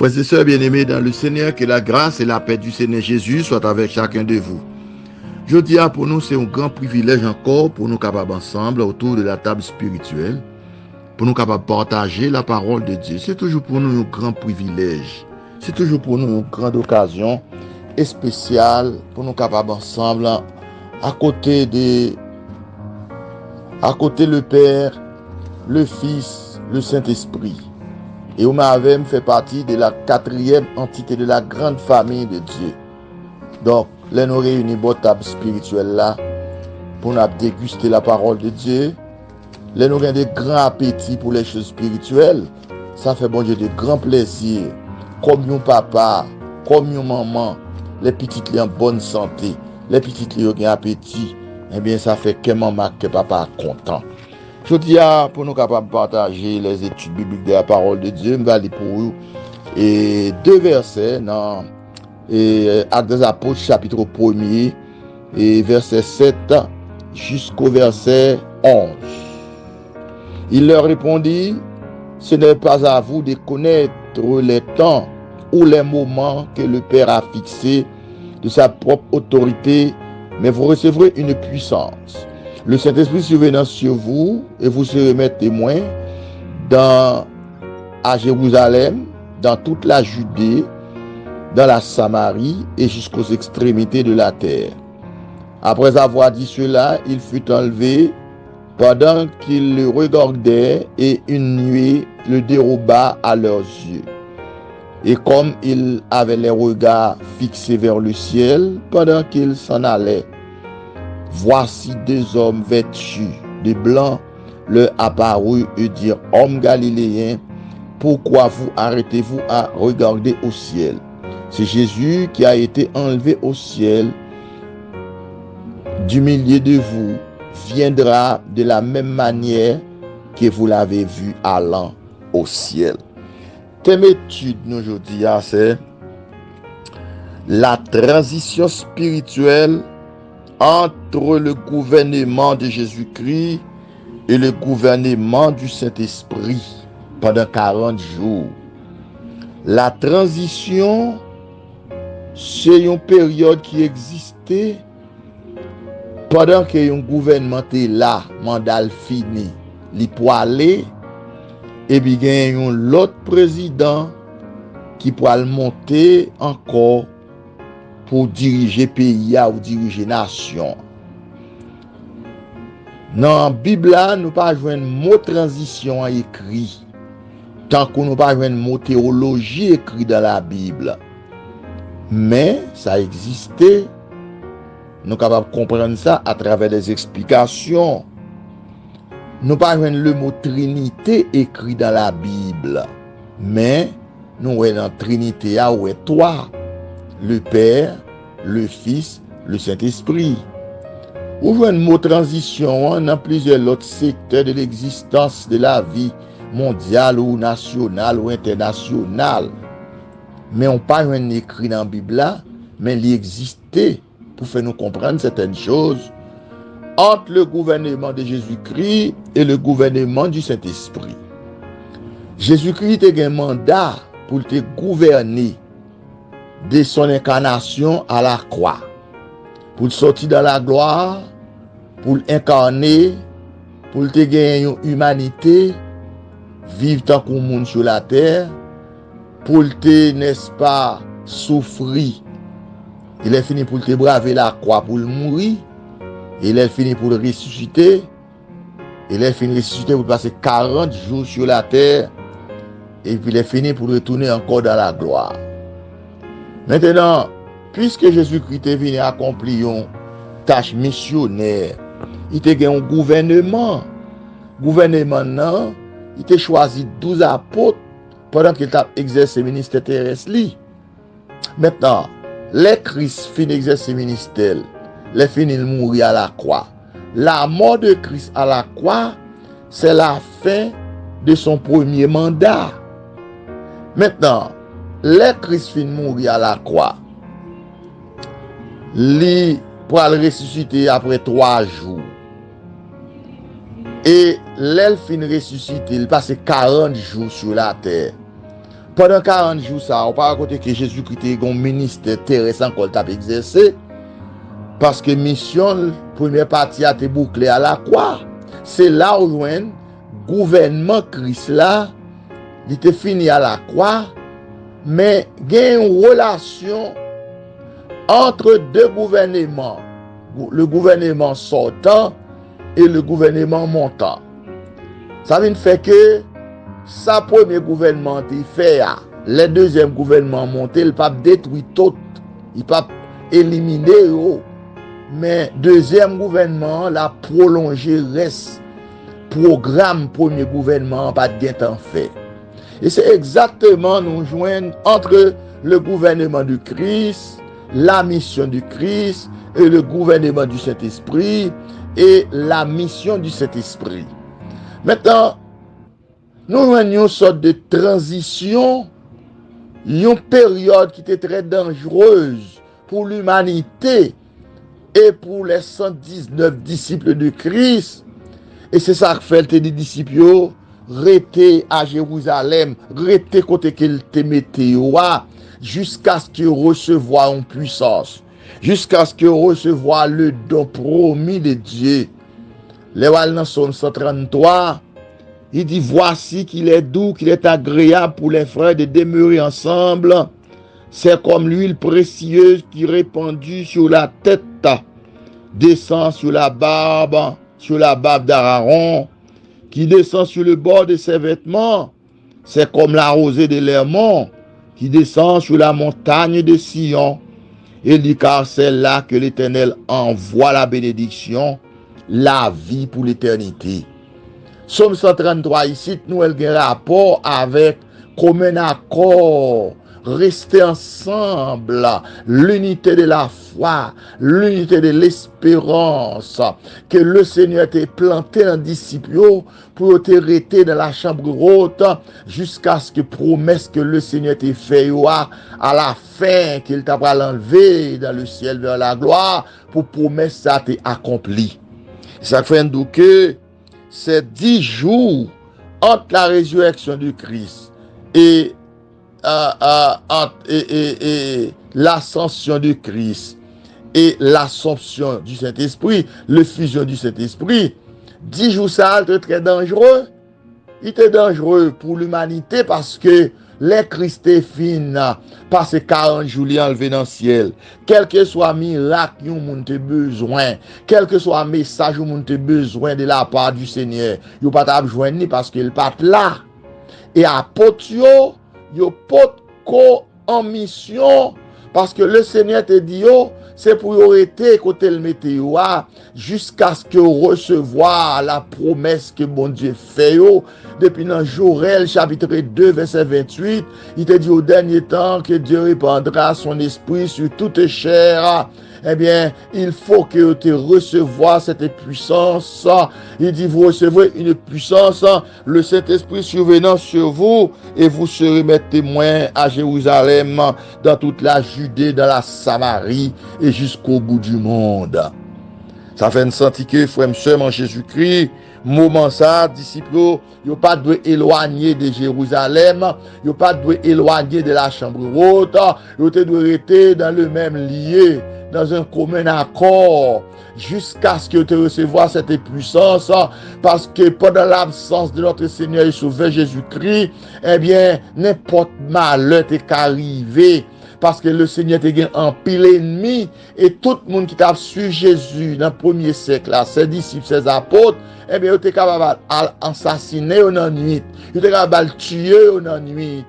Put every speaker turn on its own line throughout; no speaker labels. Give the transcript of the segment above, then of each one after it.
Frères et sœurs bien-aimés dans le Seigneur, que la grâce et la paix du Seigneur Jésus soient avec chacun de vous. Je dis pour nous, c'est un grand privilège encore pour nous capables ensemble autour de la table spirituelle, pour nous capables de partager la parole de Dieu. C'est toujours pour nous un grand privilège. C'est toujours pour nous une grande occasion et spéciale pour nous capables ensemble à côté le Père, le Fils, le Saint-Esprit. Et Oumavem fait partie de la 4e entité de la grande famille de Dieu. Donc, là, nous réunissons notre table spirituelle là pour nous déguster la parole de Dieu. Là, nous avons des grands appétits pour les choses spirituelles. Ça fait bon Dieu de grands plaisirs. Comme nos papa, comme nos maman, les petites les en bonne santé, les petites les ont appétit. Eh bien, ça fait que maman, que papa est content. Je dis pour nous capables de partager les études bibliques de la parole de Dieu, je vais aller pour vous et 2 versets dans Actes des Apôtres chapitre 1er et verset 7 jusqu'au verset 11. Il leur répondit: ce n'est pas à vous de connaître les temps ou les moments que le Père a fixés de sa propre autorité, mais vous recevrez une puissance. Le Saint-Esprit survenant sur vous, et vous serez mes témoins à Jérusalem, dans toute la Judée, dans la Samarie et jusqu'aux extrémités de la terre. Après avoir dit cela, il fut enlevé pendant qu'il le regardait, et une nuée le déroba à leurs yeux. Et comme il avait les regards fixés vers le ciel pendant qu'il s'en allait, voici 2 hommes vêtus de blanc leur apparurent et dirent: hommes galiléens, pourquoi vous arrêtez-vous à regarder au ciel? C'est Jésus qui a été enlevé au ciel du milieu de vous viendra de la même manière que vous l'avez vu allant au ciel. Thème étude nous aujourd'hui, c'est la transition spirituelle entre le gouvernement de Jésus-Christ et le gouvernement du Saint-Esprit pendant 40 jours. La transition, c'est une période qui existait pendant que un gouvernement était là, mandat fini, il peut aller, et puis il y a un autre président qui peut monter encore pour diriger pays ou diriger nation. Dans la Bible, nous pas jouer un mot transition écrit, tant que nous pas jouer un mot théologie écrit dans la Bible. Mais ça existait. Nous sommes capables de comprendre ça à travers des explications. Nous pas jouer le mot Trinité écrit dans la Bible. Mais nous voyons dans Trinité où est toi, le Père, le Fils, le Saint-Esprit. Ou voyez un mot transition dans plusieurs autres secteurs de l'existence de la vie mondiale ou nationale ou internationale. Mais on pas un écrit dans la Bible là, mais il existait pour faire nous comprendre certaines choses entre le gouvernement de Jésus-Christ et le gouvernement du Saint-Esprit. Jésus-Christ a un mandat pour te gouverner de son incarnation à la croix, pour sortir dans la gloire, pour incarner, pour te gagner une humanité, vivre tant qu'on monde sur la terre, pour te, n'est-ce pas, souffrir. Il est fini pour te braver la croix pour mourir. Il est fini pour le ressusciter. Il est fini de ressusciter pour passer 40 jours sur la terre. Et puis il est fini pour retourner encore dans la gloire. Maintenant, puisque Jésus-Christ est venu accomplir une tâche missionnaire, il a gagné un gouvernement. Gouvernement, non, il a choisi 12 apôtres pendant qu'il a exercé le ministère terrestre. Maintenant, les Christ finit d'exercer le ministère, les finit de mourir à la croix. La mort de Christ à la croix, c'est la fin de son premier mandat. Maintenant, les Christ finit de mourir à la croix. Il pour le ressusciter après 3 jours. Et l'elle fin ressuscité, il passe 40 jours sur la terre. pendant 40 jours, ça, on pas raconter que Jésus-Christ a un ministère terrestre encore t'a exercé. Parce que mission, première partie a été bouclée à la croix. C'est là où le gouvernement Christ là, il était fini à la croix, mais il y a une relation entre deux gouvernements, le gouvernement sortant et le gouvernement montant. Ça veut dire que sa premier gouvernement il fait, le deuxième gouvernement monté, il pas détruit tout, il pas éliminer mais deuxième gouvernement l'a prolongé reste programme premier gouvernement pas de temps fait. Et c'est exactement nous joindre entre le gouvernement du Christ, la mission du Christ et le gouvernement du Saint-Esprit et la mission du Saint-Esprit. Maintenant, nous joignons une sorte de transition, une période qui était très dangereuse pour l'humanité et pour les 119 disciples de Christ. Et c'est ça que fait les disciples rester à Jérusalem, rester côté qu'il te mettait jusqu'à ce qu'ils recevoient une puissance, jusqu'à ce qu'ils recevoient le don promis de Dieu. Les Wal dans Somme 133, il dit voici qu'il est doux, qu'il est agréable pour les frères de demeurer ensemble. C'est comme l'huile précieuse qui est répandue sur la tête, descend sur la barbe d'Aaron, qui descend sur le bord de ses vêtements. C'est comme la rosée de l'Hermon, qui descend sur la montagne de Sion. Il dit car c'est là que l'Éternel envoie la bénédiction, la vie pour l'éternité. Somme 133 ici, nous avons un rapport avec commun accord, rester ensemble, l'unité de la foi, l'unité de l'espérance, que le Seigneur était planté dans les disciples pour te rester dans la chambre haute jusqu'à ce que promesse que le Seigneur t'ait fait à la fin qu'il t'a enlevé dans le ciel vers la gloire pour promesse ça t'est accompli. Ça fait que ces 10 jours entre la résurrection du Christ et l'ascension du Christ et l'assomption du Saint-Esprit, l'effusion du Saint-Esprit, 10 jours ça était très dangereux. Il était dangereux pour l'humanité parce que les Christ est fin, passé 40 jours enlevé dans le ciel. Quel que soit miracle que vous avez besoin, quel que soit message que vous avez besoin de la part du Seigneur, vous ne pouvez pas joindre parce qu'il n'est pas là. Et apôtre, yo pot ko en mission parce que le Seigneur te dit c'est pour arrêter côté le météo jusqu'à ce que recevoir la promesse que bon Dieu fait depuis dans Joël chapitre 2 verset 28 il te dit au dernier temps que Dieu répandra son esprit sur toute chair. Eh bien, il faut que tu recevoir cette puissance. Il dit, vous recevrez une puissance, le Saint-Esprit survenant sur vous, et vous serez mes témoins à Jérusalem, dans toute la Judée, dans la Samarie, et jusqu'au bout du monde. Ça fait une senti que, frère, sœur, en Jésus-Christ, moment ça, disciples, ils n'ont pas dû éloigner de Jérusalem, ils n'ont pas dû éloigner de la chambre haute, ils ont dû rester dans le même lieu, dans un commun accord, jusqu'à ce que tu recevoir cette puissance, parce que pendant l'absence de notre Seigneur et Sauveur Jésus-Christ, eh bien, n'importe malheur t'est arrivé, parce que le Seigneur t'a gagné en pile ennemi, et tout le monde qui t'a su Jésus dans le premier siècle, là, ses disciples, ses apôtres, eh bien, il était capable d'assassiner en nuit, il était capable de tuer en nuit,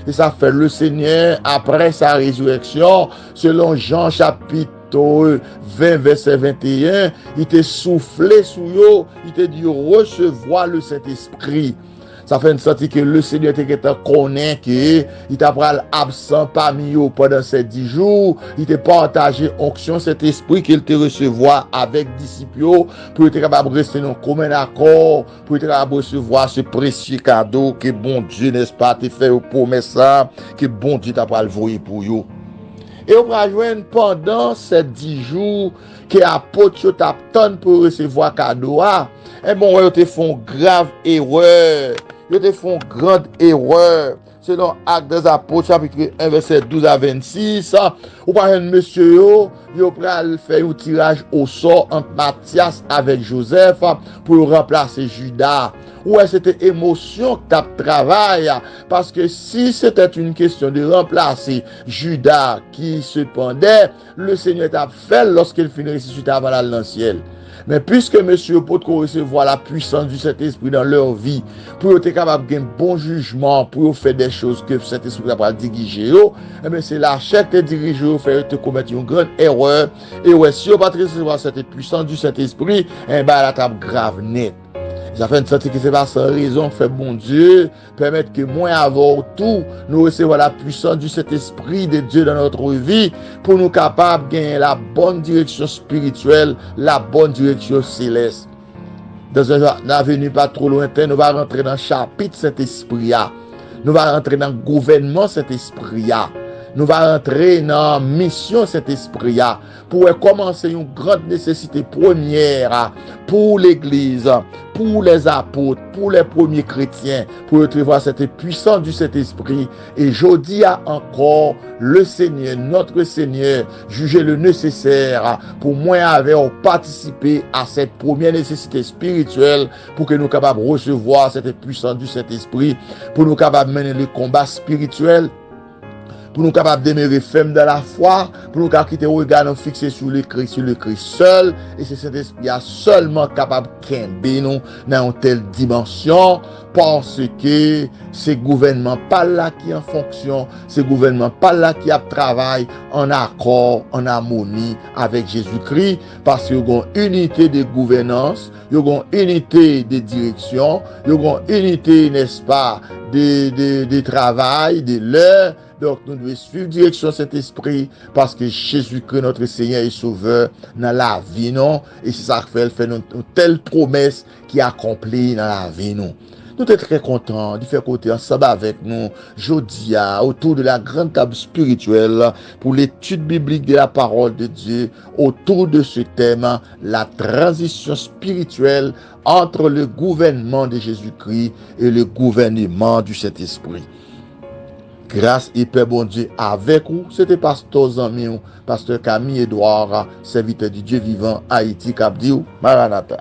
et ça fait le Seigneur, après sa résurrection, selon Jean chapitre 20 verset 21, il t'a soufflé sur eux, il t'a dit recevoir le Saint-Esprit. Ça fait une sorte que le Seigneur te connaît que il t'a pris absent parmi eux pendant ces 10 jours. Il t'a partagé onction cet esprit qu'il te recevoir avec disciples pour être capable de rester dans un commun accord, pour être capable de recevoir ce précieux cadeau que bon Dieu, n'est-ce pas, te fait au promesse ça, que bon Dieu t'a pris le voyer pour eux. Et on va joindre pendant ces 10 jours que apôtre t'attend pour recevoir cadeau. Et bon, ils te font grave erreur. Ils te font grande erreur. selon Actes des Apôtres, chapitre 1, verset 12 à 26, ou par un monsieur yo pral faire un tirage au sort entre Matthias avec Joseph pour remplacer Judas. Ouais, c'était émotion qui tape travail, parce que si c'était une question de remplacer Judas qui se pendait, le Seigneur t'a fait lorsqu'il finit ressuscité avant d'aller dans le ciel. Mais puisque monsieur peut recevoir la puissance du Saint-Esprit dans leur vie, pour être capable de gagner un bon jugement, pour faire des choses que le Saint-Esprit va diriger, c'est la chair qui te dirige, fait te commettre une grande erreur. Et ouais, si on ne pas recevoir cette puissance du Saint-Esprit, la tape grave net. Ça fait une sorte que c'est pas sans raison, fait bon Dieu, permettre que moins avant tout, nous recevons la puissance du Saint-Esprit de Dieu dans notre vie, pour nous capables de gagner la bonne direction spirituelle, la bonne direction céleste. Dans un avenir pas trop lointain, nous allons rentrer dans le chapitre Saint-Esprit. Nous allons rentrer dans le gouvernement Saint-Esprit. Nous allons rentrer dans la mission Saint-Esprit pour commencer une grande nécessité première pour l'Église, pour les apôtres, pour les premiers chrétiens, pour recevoir cette puissance du Saint-Esprit. Et je dis encore, le Seigneur, notre Seigneur, jugez le nécessaire pour moi avoir participé à cette première nécessité spirituelle, pour que nous soyons capables de recevoir cette puissance du Saint-Esprit, pour nous capables de mener le combat spirituel, pour nous capables de demeurer fermes dans la foi, pour nous capables de quitter le regard fixé sur le Christ seul, et c'est cet esprit seulement capable de nous dans une telle dimension, parce que c'est le gouvernement pas là qui est en fonction, c'est le gouvernement pas là qui a travail en accord, en harmonie avec Jésus-Christ, parce qu'il y a une unité de gouvernance, il y a une unité de direction, il y a une unité, n'est-ce pas, de travail, de l'heure. Donc, nous devons suivre direction Saint-Esprit, parce que Jésus-Christ, notre Seigneur et Sauveur, dans la vie, non? Et c'est ça qui fait une telle promesse qui accomplit dans la vie, non? Nous sommes très contents de faire côté ensemble avec nous, jeudi, autour de la grande table spirituelle, pour l'étude biblique de la parole de Dieu, autour de ce thème, la transition spirituelle entre le gouvernement de Jésus-Christ et le gouvernement du Saint-Esprit. Grâce et paix, bon Dieu, avec vous. C'était pasteur Zami, pasteur Camille Edouard, serviteur du Dieu vivant, Haïti, Cap Maranatha.